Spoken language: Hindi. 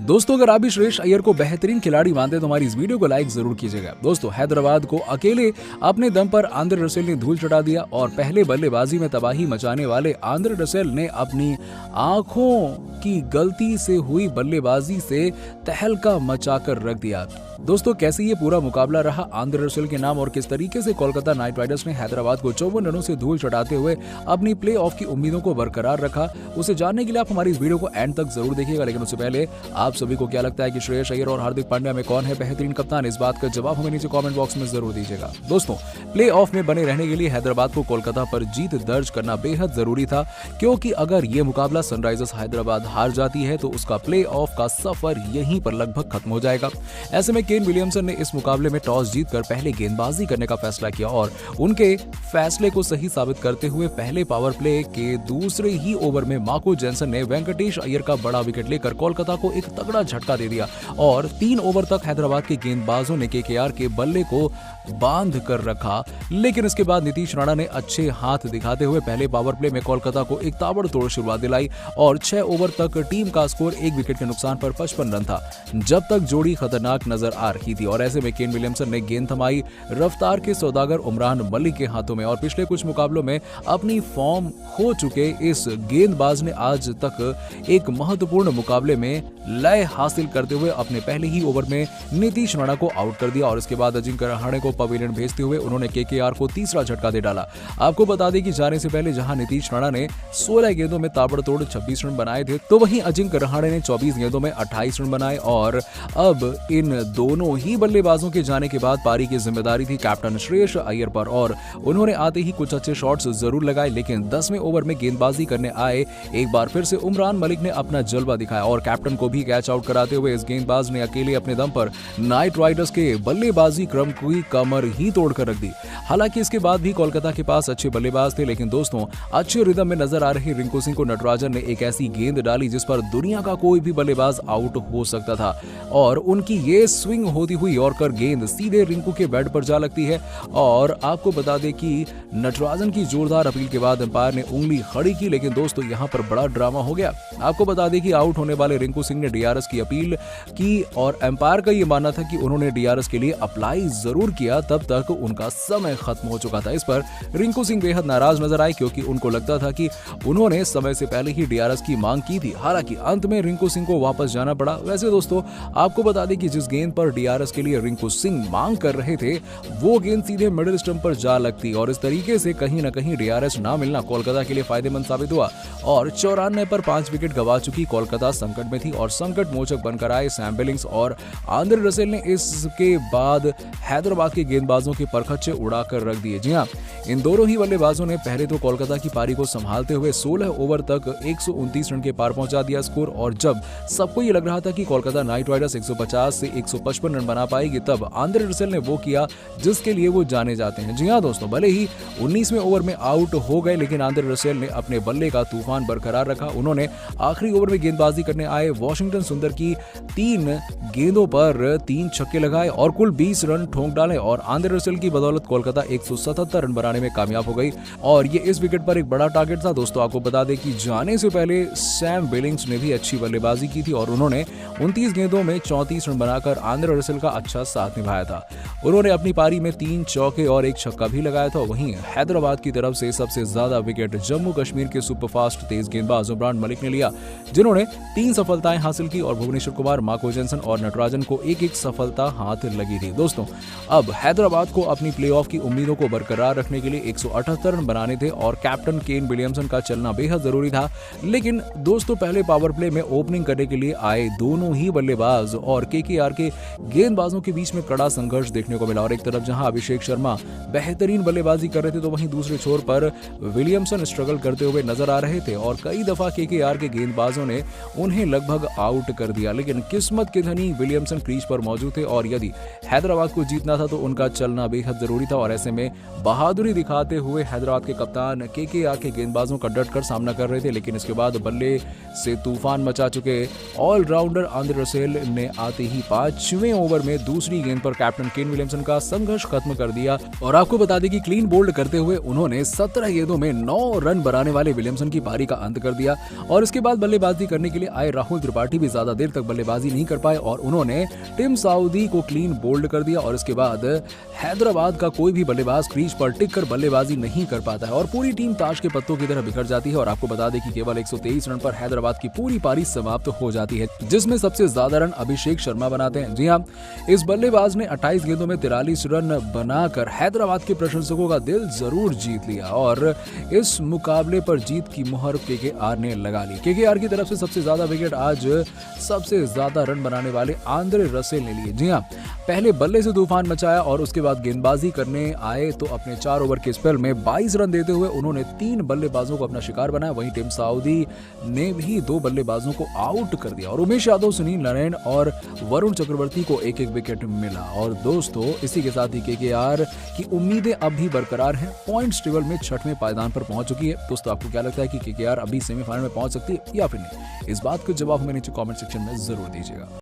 दोस्तों, अगर आप भी श्रेयस अय्यर को बेहतरीन खिलाड़ी मानते हैं तो हमारी इस वीडियो को लाइक जरूर कीजिएगा। दोस्तों, हैदराबाद को अकेले अपने दम पर आंद्रे रसेल ने धूल चटा दिया और पहले बल्लेबाजी में तबाही मचाने वाले आंद्रे रसेल ने अपनी आंखों की गलती से हुई बल्लेबाजी से तहलका मचाकर रख दिया। दोस्तों, कैसे ये पूरा मुकाबला रहा आंद्रे रसेल के नाम और किस तरीके से कोलकाता नाइट राइडर्स ने हैदराबाद को 54 रनों से धूल चटाते हुए अपनी प्लेऑफ की उम्मीदों को बरकरार रखा, उसे जानने के लिए आप हमारी इस वीडियो को एंड तक जरूर देखिएगा। लेकिन उससे पहले आप सभी को क्या लगता है कि श्रेयस अय्यर और हार्दिक पांड्या में कौन है बेहतरीन कप्तान? इस बात का जवाब हमें नीचे कमेंट बॉक्स में जरूर दीजिएगा। दोस्तों, प्ले ऑफ में बने रहने के लिए हैदराबाद को कोलकाता पर जीत दर्ज करना बेहद जरूरी था, क्योंकि अगर ये मुकाबला सनराइजर्स हैदराबाद हार जाती है तो उसका प्ले ऑफ का सफर यहीं पर लगभग खत्म हो जाएगा। ऐसे में केन विलियमसन ने इस मुकाबले में टॉस जीतकर पहले गेंदबाजी करने का फैसला किया और उनके फैसले को सही साबित करते हुए पहले पावर प्ले के दूसरे ही ओवर में मार्को जेनसन ने वेंकटेश अय्यर का बड़ा विकेट लेकर कोलकाता को एक तगड़ा झटका दे दिया और 3 ओवर तक हैदराबाद के गेंदबाजों ने केकेआर के बल्ले को बांध कर रखा। लेकिन इसके बाद नीतीश राणा ने अच्छे हाथ दिखाते हुए पहले पावर प्ले में कोलकाता को एक ताबड़तोड़ शुरुआत दिलाई और 6 ओवर तक टीम का स्कोर 1 विकेट के नुकसान पर 55 रन था, जब तक जोड़ी खतरनाक नजर आ रही थी। और ऐसे में केन विलियमसन ने गेंद थमाई रफ्तार के सौदागर उमरान मलिक के हाथों में और पिछले कुछ मुकाबलों में अपनी फॉर्म खो चुके इस गेंदबाज ने आज तक एक महत्वपूर्ण मुकाबले में लय हासिल करते हुए अपने पहले ही ओवर में नीतीश राणा को आउट कर दिया और इसके बाद अजिंक्य रहाणे को पवेलियन भेजते हुए उन्होंने केकेआर को तीसरा झटका दे डाला। आपको बता दें कि जाने से पहले जहां नीतीश राणा ने 16 गेंदों में ताबड़तोड़ 26 रन बनाए थे, तो वहीं अजिंक्य रहाणे ने 24 गेंदों में 28 रन बनाए और अब इन दोनों ही बल्लेबाजों के जाने के बाद पारी की जिम्मेदारी थी कैप्टन श्रेयस अय्यर पर और उन्होंने आते ही कुछ अच्छे शॉट्स जरूर लगाए। लेकिन 10वें ओवर में गेंदबाजी करने आए एक बार फिर से उमरान मलिक ने अपना जलवा दिखाया और कैप्टन को भी कैच आउट कराते हुए इस गेंदबाज ने अकेले अपने दम पर नाइट राइडर्स के बल्लेबाजी क्रम की कमर ही तोड़कर रख दी। हालांकि इसके बाद भी कोलकाता के पास अच्छे बल्लेबाज थे, लेकिन दोस्तों अच्छे रिदम में नजर आ रहे रिंकू सिंह को नटराजन ने एक ऐसी गेंद डाली जिस पर दुनिया का कोई भी बल्लेबाज आउट हो सकता था और उनकी ये स्विंग होती हुई यॉर्कर गेंद सीधे रिंकू के बैट पर जा लगती है। और आपको बता दें कि नटराजन की जोरदार अपील के बाद अंपायर ने उंगली खड़ी की, लेकिन दोस्तों यहां पर बड़ा ड्रामा हो गया। आपको बता दें कि आउट होने वाले रिंकू सिंह ने डीआरएस की अपील की और अंपायर का यह मानना था कि उन्होंने डीआरएस के लिए अप्लाई जरूर किया, तब तक उनका समय खत्म हो चुका था। इस पर रिंकू सिंह बेहद नाराज नजर आए क्योंकि उनको लगता था कि उन्होंने समय से पहले ही डीआरएस की मांग की थी। हालांकि अंत में रिंकू सिंह को वापस जाना पड़ा। वैसे दोस्तों आपको बता दें कि जिस गेंद पर डीआरएस के लिए रिंकू सिंह मांग कर रहे थे वो गेंद सीधे मिडिल स्टंप पर जा लगती और इस तरीके से कहीं न कहीं डीआरएस ना मिलना कोलकाता के लिए फायदेमंद साबित हुआ और 94 पर 5 विकेट गंवा चुकी कोलकाता संकट में थी और संकट मोचक बनकर आए सैम बिलिंग्स और आंद्रे रसेल ने इसके बाद हैदराबाद के गेंदबाजों के परखच्चे उड़ाकर रख दिए। जी हां, इन दोनों ही बल्लेबाजों ने पहले तो कोलकाता की पारी को संभालते हुए 16 ओवर तक 129 रन के पार पहुंचा दिया स्कोर और जब सबको ये लग रहा था कि कोलकाता नाइट राइडर्स 150 से 155 रन बना पाएगी, तब आंद्रे रसेल ने वो किया जिसके लिए वो जाने जाते हैं। जी हां दोस्तों, भले ही 19वें ओवर में आउट हो गए, लेकिन आंद्रे रसेल ने अपने बल्ले का तूफान बरकरार रखा। उन्होंने आखिरी ओवर में गेंदबाजी करने आए वाशिंगटन सुंदर की 3 गेंदों पर 3 छक्के लगाए और कुल 20 रन ठोंक डाले और आंद्रे रसेल की बदौलत कोलकाता 177 रन बनाने में कामयाब हो गई और ये इस विकेट पर एक बड़ा टारगेट था। दोस्तों आपको बता दें कि जाने से पहले सैम बिलिंग्स ने भी अच्छी बल्लेबाजी की थी और उन्होंने 29 गेंदों में 34 रन बनाकर आंद्रे रसेल का अच्छा साथ निभाया था। उन्होंने अपनी पारी में 3 चौके और 1 छक्का भी लगाया था। वहीं हैदराबाद की तरफ से सबसे ज्यादा विकेट जम्मू कश्मीर के सुपरफास्ट तेज गेंदबाज उमरान मलिक ने लिया, जिन्होंने 3 सफलताएं हासिल की और भुवनेश्वर कुमार, मार्को जेनसन और नटराजन को एक सफलता हाथ लगी थी। दोस्तों अब हैदराबाद को अपनी प्लेऑफ की उम्मीदों को बरकरार रखने के लिए 178 रन बनाने थे और कैप्टन केन विलियमसन का चलना बेहद जरूरी था। लेकिन दोस्तों पहले पावर प्ले में ओपनिंग करने के लिए आए दोनों ही बल्लेबाज और केकेआर के गेंदबाजों के बीच में कड़ा संघर्ष देखने को मिला और एक तरफ जहां अभिषेक शर्मा बेहतरीन बल्लेबाजी कर रहे थे तो वहीं दूसरे छोर पर विलियमसन स्ट्रगल करते हुए नजर आ रहे थे और कई दफा केकेआर के गेंदबाजों ने उन्हें लगभग आउट कर दिया। लेकिन किस्मत के धनी विलियमसन क्रीज पर मौजूद थे और यदि हैदराबाद को जीतना था तो उनका चलना बेहद जरूरी था और ऐसे में बहादुरी दिखाते हुए हैदराबाद के कप्तान केकेआर के गेंदबाजों का डट कर सामना कर रहे थे। लेकिन इसके बाद बल्ले से तूफान मचा चुके ऑलराउंडर आंद्रे रसेल ने आते ही 5वें ओवर में दूसरी गेंद पर कैप्टन केन विलियमसन का संघर्ष खत्म कर दिया और आपको बता दें कि क्लीन बोल्ड करते हुए उन्होंने 17 गेंदों में 9 रन बनाने वाले विलियमसन की पारी का अंत कर दिया। और इसके बाद बल्लेबाजी करने के लिए आए राहुल त्रिपाठी भी ज्यादा देर तक बल्लेबाजी नहीं कर पाए और उन्होंने टिम साउदी को क्लीन बोल्ड कर दिया और इसके बाद हैदराबाद का कोई भी बल्लेबाज क्रीज पर टिककर बल्लेबाजी नहीं कर पाता है और पूरी टीम ताश के पत्तों की तरह बिखर जाती है। और आपको बता दें कि केवल 123 रन पर हैदराबाद की पूरी पारी समाप्त हो जाती है, जिसमें सबसे ज्यादा रन अभिषेक शर्मा बनाते हैं। जी हाँ, इस बल्लेबाज ने 28 गेंदों में 43 रन बनाकर हैदराबाद के प्रशंसकों का दिल जरूर जीत लिया और इस मुकाबले पर जीत की मुहर केकेआर ने लगा ली। केकेआर की तरफ से सबसे ज्यादा विकेट आज सबसे ज्यादा रन बनाने वाले आंद्रे रसेल ने लिए। जी हाँ, पहले बल्ले से तूफान मचाया और उसके बाद गेंदबाजी करने आए तो अपने 4 ओवर के स्पेल में 22 रन देते हुए उन्होंने 3 बल्लेबाजों को अपना शिकार बनाया। वहीं टिम साउदी ने भी 2 बल्लेबाजों को आउट कर दिया और उमेश यादव, सुनील नारायण और वरुण चक्रवर्ती को एक एक विकेट मिला। और दोस्तों, इसी के साथ ही केकेआर की उम्मीदें अब भी बरकरार हैं, पॉइंट्स टेबल में 6वें पायदान पर पहुंच चुकी है। दोस्तों, आपको क्या लगता है कि केकेआर अभी सेमीफाइनल में पहुंच सकती है या फिर नहीं? इस बात का जवाब हमें नीचे कमेंट सेक्शन में जरूर दीजिएगा।